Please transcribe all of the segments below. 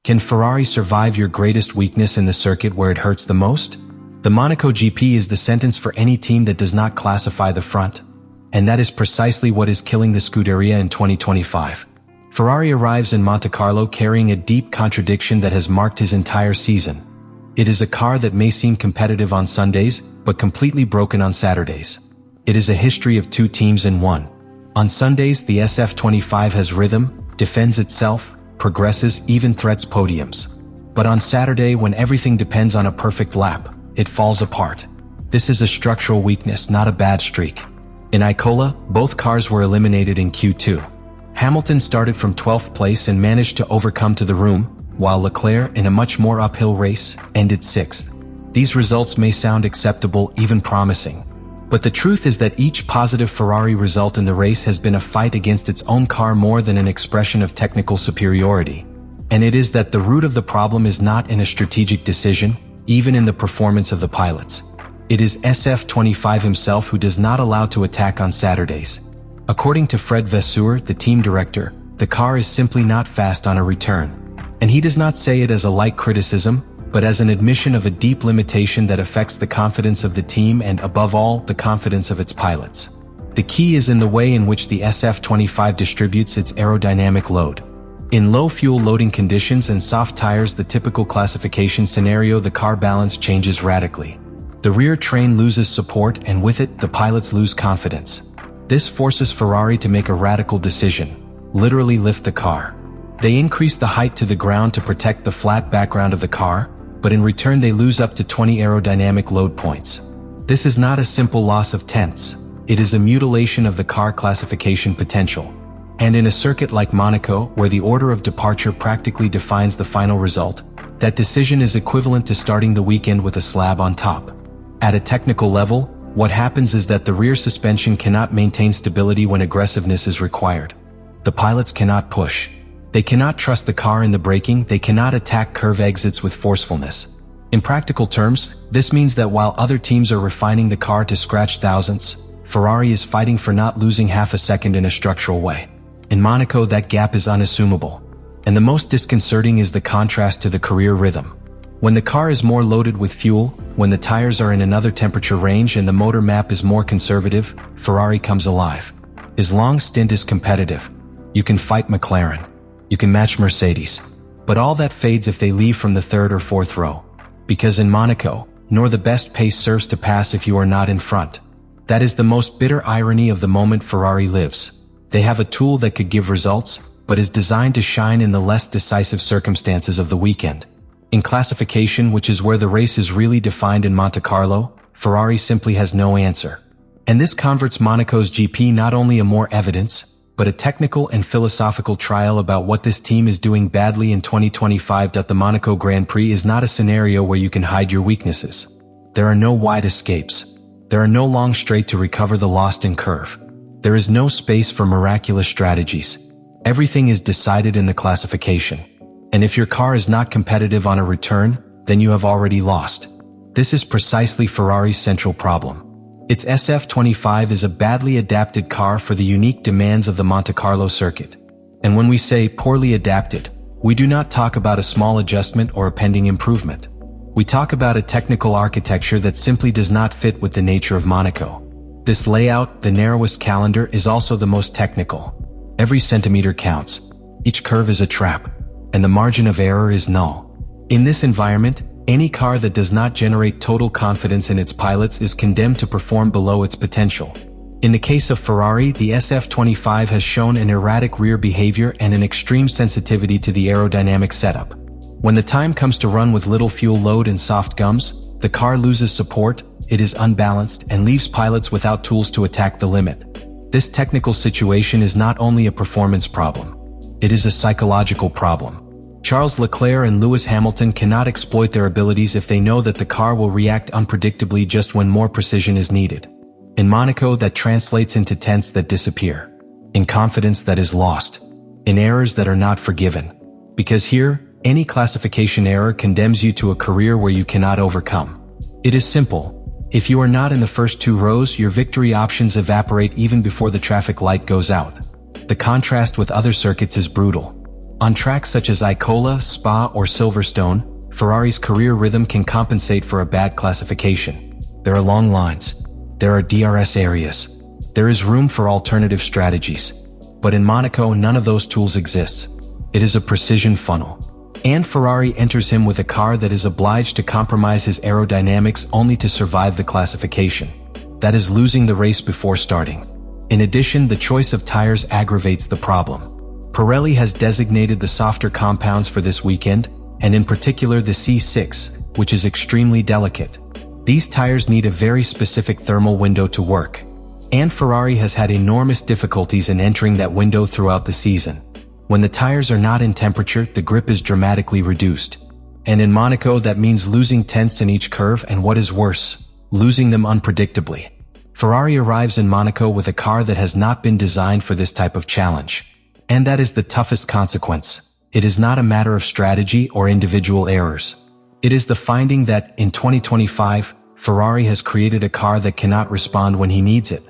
Can Ferrari survive your greatest weakness in the circuit where it hurts the most? The Monaco GP is the sentence for any team that does not classify the front. And that is precisely what is killing the Scuderia in 2025. Ferrari arrives in Monte Carlo carrying a deep contradiction that has marked his entire season. It is a car that may seem competitive on Sundays, but completely broken on Saturdays. It is a history of two teams in one. On Sundays, the SF25 has rhythm, defends itself, progresses, even threats podiums. But on Saturday, when everything depends on a perfect lap, it falls apart. This is a structural weakness, not a bad streak. In Imola, both cars were eliminated in Q2. Hamilton started from 12th place and managed to overcome to the room, while Leclerc, in a much more uphill race, ended 6th. These results may sound acceptable, even promising. But the truth is that each positive Ferrari result in the race has been a fight against its own car more than an expression of technical superiority. And it is that the root of the problem is not in a strategic decision, even in the performance of the pilots. It is SF25 himself who does not allow to attack on Saturdays. According to Fred Vasseur, the team director, the car is simply not fast on a return. And he does not say it as a light criticism, but as an admission of a deep limitation that affects the confidence of the team and, above all, the confidence of its pilots. The key is in the way in which the SF25 distributes its aerodynamic load. In low fuel loading conditions and soft tires, the typical classification scenario, the car balance changes radically. The rear train loses support, and with it, the pilots lose confidence. This forces Ferrari to make a radical decision: literally lift the car. They increase the height to the ground to protect the flat background of the car, but in return they lose up to 20 aerodynamic load points. This is not a simple loss of tenths, it is a mutilation of the car classification potential. And in a circuit like Monaco, where the order of departure practically defines the final result, that decision is equivalent to starting the weekend with a slab on top. At a technical level, what happens is that the rear suspension cannot maintain stability when aggressiveness is required. The pilots cannot push. They cannot trust the car in the braking, they cannot attack curve exits with forcefulness. In practical terms, this means that while other teams are refining the car to scratch thousandths, Ferrari is fighting for not losing half a second in a structural way. In Monaco, that gap is unassumable. And the most disconcerting is the contrast to the career rhythm. When the car is more loaded with fuel, when the tires are in another temperature range and the motor map is more conservative, Ferrari comes alive. His long stint is competitive. You can fight McLaren. You can match Mercedes. But all that fades if they leave from the third or fourth row. Because in Monaco, nor the best pace serves to pass if you are not in front. That is the most bitter irony of the moment Ferrari lives. They have a tool that could give results, but is designed to shine in the less decisive circumstances of the weekend. In classification, which is where the race is really defined in Monte Carlo, Ferrari simply has no answer. And this converts Monaco's GP not only a more evidence, but a technical and philosophical trial about what this team is doing badly in 2025. The Monaco Grand Prix is not a scenario where you can hide your weaknesses. There are no wide escapes. There are no long straight to recover the lost in curve. There is no space for miraculous strategies. Everything is decided in the classification. And if your car is not competitive on a return, then you have already lost. This is precisely Ferrari's central problem. Its SF25 is a badly adapted car for the unique demands of the Monte Carlo circuit. And when we say poorly adapted, we do not talk about a small adjustment or a pending improvement. We talk about a technical architecture that simply does not fit with the nature of Monaco. This layout, the narrowest calendar, is also the most technical. Every centimeter counts. Each curve is a trap. And the margin of error is null. In this environment, any car that does not generate total confidence in its pilots is condemned to perform below its potential. In the case of Ferrari, the SF25 has shown an erratic rear behavior and an extreme sensitivity to the aerodynamic setup. When the time comes to run with little fuel load and soft gums, the car loses support, it is unbalanced, and leaves pilots without tools to attack the limit. This technical situation is not only a performance problem. It is a psychological problem. Charles Leclerc and Lewis Hamilton cannot exploit their abilities if they know that the car will react unpredictably just when more precision is needed. In Monaco, that translates into tenths that disappear, in confidence that is lost, in errors that are not forgiven. Because here, any classification error condemns you to a career where you cannot overcome. It is simple. If you are not in the first two rows, your victory options evaporate even before the traffic light goes out. The contrast with other circuits is brutal. On tracks such as Imola, Spa, or Silverstone, Ferrari's career rhythm can compensate for a bad classification. There are long lines. There are DRS areas. There is room for alternative strategies. But in Monaco, none of those tools exists. It is a precision funnel. And Ferrari enters him with a car that is obliged to compromise his aerodynamics only to survive the classification. That is losing the race before starting. In addition, the choice of tires aggravates the problem. Pirelli has designated the softer compounds for this weekend, and in particular the C6, which is extremely delicate. These tires need a very specific thermal window to work. And Ferrari has had enormous difficulties in entering that window throughout the season. When the tires are not in temperature, the grip is dramatically reduced. And in Monaco, that means losing tenths in each curve, and what is worse, losing them unpredictably. Ferrari arrives in Monaco with a car that has not been designed for this type of challenge. And that is the toughest consequence. It is not a matter of strategy or individual errors. It is the finding that, in 2025, Ferrari has created a car that cannot respond when he needs it.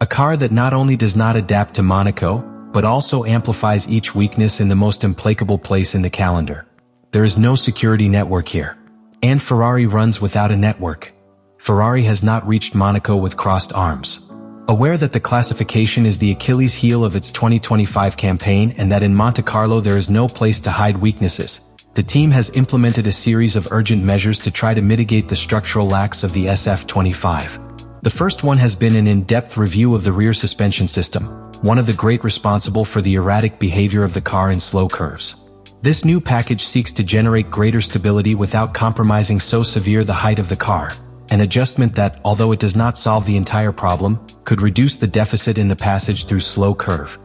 A car that not only does not adapt to Monaco, but also amplifies each weakness in the most implacable place in the calendar. There is no security network here. And Ferrari runs without a network. Ferrari has not reached Monaco with crossed arms. Aware that the classification is the Achilles heel of its 2025 campaign and that in Monte Carlo there is no place to hide weaknesses, the team has implemented a series of urgent measures to try to mitigate the structural lacks of the SF25. The first one has been an in-depth review of the rear suspension system, one of the great responsible for the erratic behavior of the car in slow curves. This new package seeks to generate greater stability without compromising so severe the height of the car, an adjustment that, although it does not solve the entire problem, could reduce the deficit in the passage through slow curve.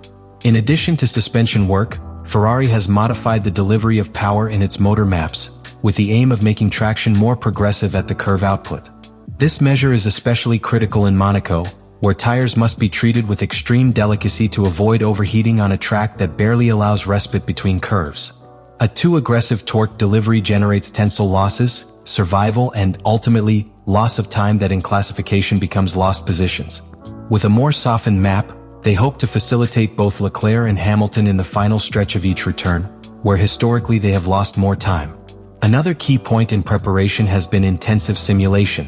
In addition to suspension work, Ferrari has modified the delivery of power in its motor maps, with the aim of making traction more progressive at the curve output. This measure is especially critical in Monaco, where tires must be treated with extreme delicacy to avoid overheating on a track that barely allows respite between curves. A too aggressive torque delivery generates tensile losses, survival, and, ultimately, loss of time that in classification becomes lost positions. With a more softened map, they hope to facilitate both Leclerc and Hamilton in the final stretch of each return, where historically they have lost more time. Another key point in preparation has been intensive simulation.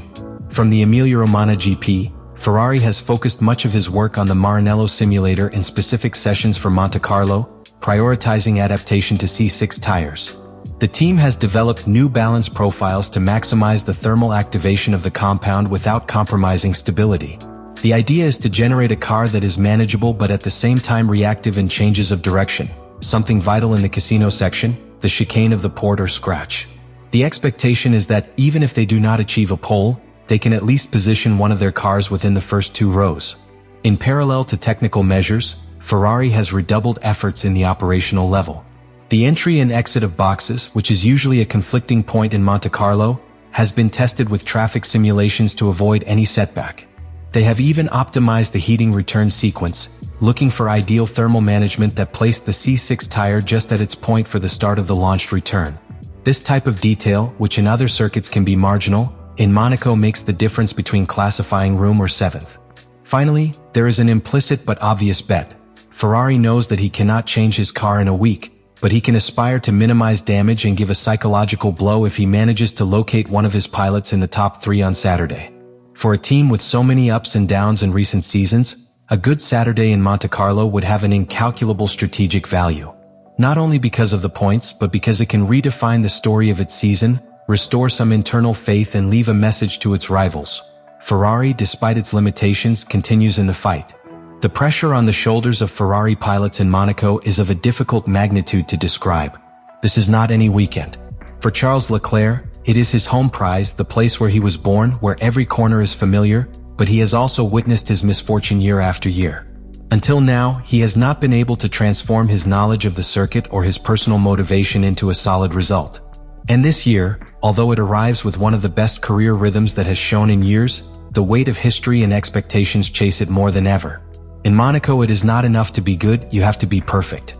From the Emilia-Romagna GP, Ferrari has focused much of his work on the Maranello simulator in specific sessions for Monte Carlo, prioritizing adaptation to C6 tires. The team has developed new balance profiles to maximize the thermal activation of the compound without compromising stability. The idea is to generate a car that is manageable but at the same time reactive in changes of direction, something vital in the casino section, the chicane of the port or scratch. The expectation is that even if they do not achieve a pole, they can at least position one of their cars within the first two rows. In parallel to technical measures, Ferrari has redoubled efforts in the operational level. The entry and exit of boxes, which is usually a conflicting point in Monte Carlo, has been tested with traffic simulations to avoid any setback. They have even optimized the heating return sequence, looking for ideal thermal management that placed the C6 tire just at its point for the start of the launched return. This type of detail, which in other circuits can be marginal, in Monaco makes the difference between classifying room or seventh. Finally, there is an implicit but obvious bet. Ferrari knows that he cannot change his car in a week, but he can aspire to minimize damage and give a psychological blow if he manages to locate one of his pilots in the top 3 on Saturday. For a team with so many ups and downs in recent seasons, a good Saturday in Monte Carlo would have an incalculable strategic value. Not only because of the points, but because it can redefine the story of its season, restore some internal faith and leave a message to its rivals. Ferrari, despite its limitations, continues in the fight. The pressure on the shoulders of Ferrari pilots in Monaco is of a difficult magnitude to describe. This is not any weekend. For Charles Leclerc, it is his home prize, the place where he was born, where every corner is familiar, but he has also witnessed his misfortune year after year. Until now, he has not been able to transform his knowledge of the circuit or his personal motivation into a solid result. And this year, although it arrives with one of the best career rhythms that has shown in years, the weight of history and expectations chase it more than ever. In Monaco, it is not enough to be good, you have to be perfect.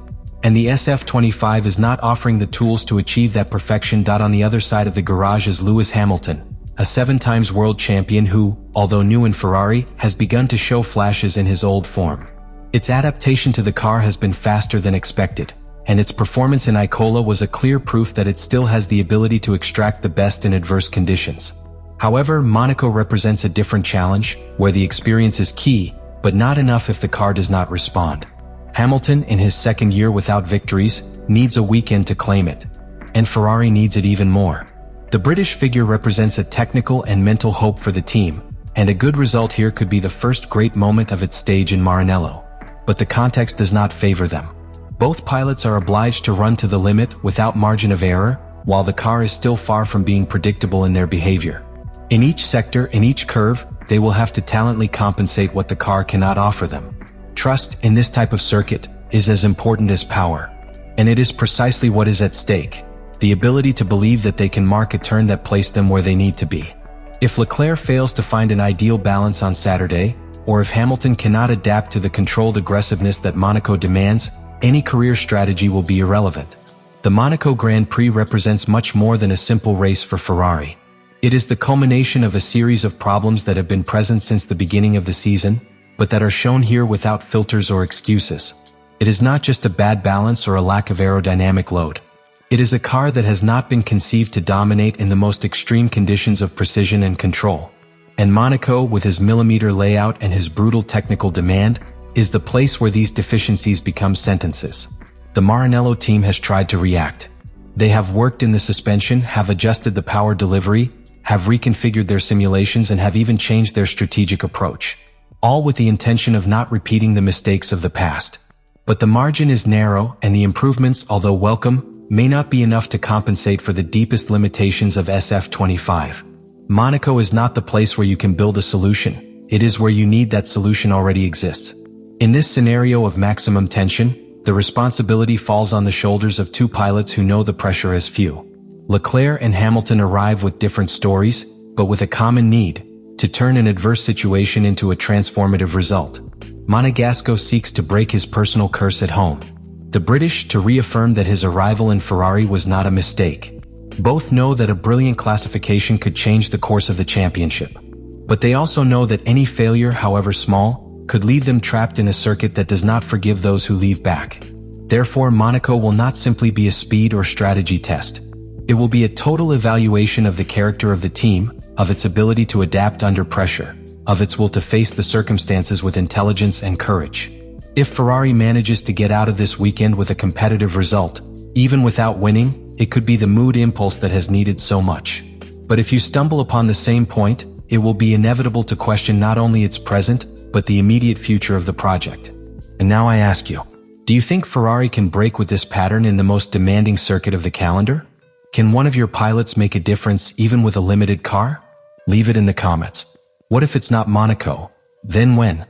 And the SF25 is not offering the tools to achieve that perfection. On the other side of the garage is Lewis Hamilton, a 7-time world champion who, although new in Ferrari, has begun to show flashes in his old form. Its adaptation to the car has been faster than expected. and its performance in Imola was a clear proof that it still has the ability to extract the best in adverse conditions. However, Monaco represents a different challenge, where the experience is key, but not enough if the car does not respond. Hamilton, in his second year without victories, needs a weekend to claim it. And Ferrari needs it even more. The British figure represents a technical and mental hope for the team, and a good result here could be the first great moment of its stage in Maranello. But the context does not favor them. Both pilots are obliged to run to the limit without margin of error, while the car is still far from being predictable in their behavior. In each sector, in each curve, they will have to talently compensate what the car cannot offer them. Trust, in this type of circuit, is as important as power. And it is precisely what is at stake: the ability to believe that they can mark a turn that placed them where they need to be. If Leclerc fails to find an ideal balance on Saturday, or if Hamilton cannot adapt to the controlled aggressiveness that Monaco demands, any career strategy will be irrelevant. The Monaco Grand Prix represents much more than a simple race for Ferrari. It is the culmination of a series of problems that have been present since the beginning of the season, but that are shown here without filters or excuses. It is not just a bad balance or a lack of aerodynamic load. It is a car that has not been conceived to dominate in the most extreme conditions of precision and control. And Monaco, with his millimeter layout and his brutal technical demand, is the place where these deficiencies become sentences. The Maranello team has tried to react. They have worked in the suspension, have adjusted the power delivery, have reconfigured their simulations, and have even changed their strategic approach. All with the intention of not repeating the mistakes of the past. But the margin is narrow, and the improvements, although welcome, may not be enough to compensate for the deepest limitations of SF25. Monaco is not the place where you can build a solution. It is where you need that solution already exists. In this scenario of maximum tension, the responsibility falls on the shoulders of two pilots who know the pressure as few. Leclerc and Hamilton arrive with different stories, but with a common need: to turn an adverse situation into a transformative result. Monegasco seeks to break his personal curse at home. The British to reaffirm that his arrival in Ferrari was not a mistake. Both know that a brilliant classification could change the course of the championship. But they also know that any failure, however small, could leave them trapped in a circuit that does not forgive those who leave back. Therefore, Monaco will not simply be a speed or strategy test. It will be a total evaluation of the character of the team, of its ability to adapt under pressure, of its will to face the circumstances with intelligence and courage. If Ferrari manages to get out of this weekend with a competitive result, even without winning, it could be the mood impulse that has needed so much. But if you stumble upon the same point, it will be inevitable to question not only its present, but the immediate future of the project. And now I ask you, do you think Ferrari can break with this pattern in the most demanding circuit of the calendar? Can one of your pilots make a difference even with a limited car? Leave it in the comments. What if it's not Monaco? Then when?